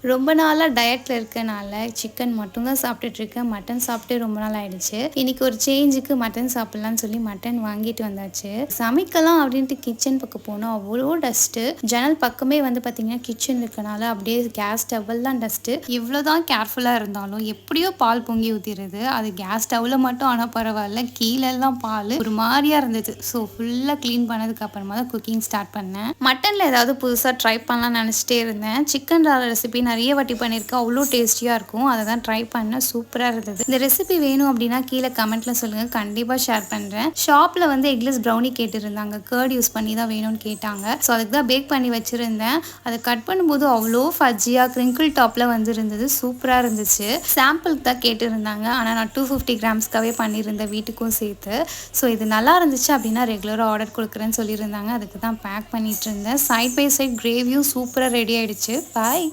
ரொம்ப நாளாக டயட்டில் இருக்கனால சிக்கன் மட்டும் தான் சாப்பிட்டுட்ருக்கேன். மட்டன் சாப்பிட்டு ரொம்ப நாள் ஆயிடுச்சு. இன்னைக்கு ஒரு சேஞ்சுக்கு மட்டன் சாப்பிட்லான்னு சொல்லி மட்டன் வாங்கிட்டு வந்தாச்சு. சமைக்கலாம் அப்படின்ட்டு கிச்சன் பக்கம் போனோம். அவ்வளோ டஸ்ட்டு. ஜன்னல் பக்கமே வந்து பார்த்தீங்கன்னா கிச்சன் இருக்கனால அப்படியே கேஸ் ஸ்டவ்வெல்லாம் டஸ்ட்டு. இவ்வளோதான் கேர்ஃபுல்லாக இருந்தாலும் எப்படியோ பால் பொங்கி ஊற்றிடுது. அது கேஸ் ஸ்டவ்வில் மட்டும் ஆனால் பரவாயில்ல, கீழெல்லாம் பால் ஒரு மாதிரியாக இருந்தது. ஸோ ஃபுல்லாக க்ளீன் பண்ணதுக்கு அப்புறமா தான் குக்கிங் ஸ்டார்ட் பண்ணேன். மட்டனில் ஏதாவது புதுசாக ட்ரை பண்ணலாம்னு நினச்சிட்டே இருந்தேன். சிக்கன் ரெசிபி நிறைய வாட்டி பண்ணியிருக்கேன். அவ்வளோ டேஸ்டியாக இருக்கும். அதை தான் ட்ரை பண்ணேன். சூப்பராக இருந்தது. இந்த ரெசிபி வேணும் அப்படின்னா கீழே கமெண்ட்டில் சொல்லுங்கள், கண்டிப்பாக ஷேர் பண்ணுறேன். ஷாப்பில் வந்து எக்லெஸ் ப்ரௌனி கேட்டுருந்தாங்க. கர்ட் யூஸ் பண்ணி தான் வேணும்னு கேட்டாங்க. ஸோ அதுக்கு தான் பேக் பண்ணி வச்சுருந்தேன். அதை கட் பண்ணும்போது அவ்வளோ ஃபஜ்ஜியாக கிரிங்கிள் டாப்பில் வந்து இருந்தது. சூப்பராக இருந்துச்சு. சாம்பிளுக்கு தான் கேட்டுருந்தாங்க. ஆனால் நான் 250 கிராம்ஸ்க்காகவே பண்ணியிருந்தேன், வீட்டுக்கும் சேர்த்து. ஸோ இது நல்லா இருந்துச்சு அப்படின்னா ரெகுலராக ஆர்டர் கொடுக்குறேன்னு சொல்லியிருந்தாங்க. அதுக்கு தான் பேக் பண்ணிட்டு இருந்தேன். சைட் பை சைட் கிரேவியும் சூப்பராக ரெடி ஆகிடுச்சு. பாய்.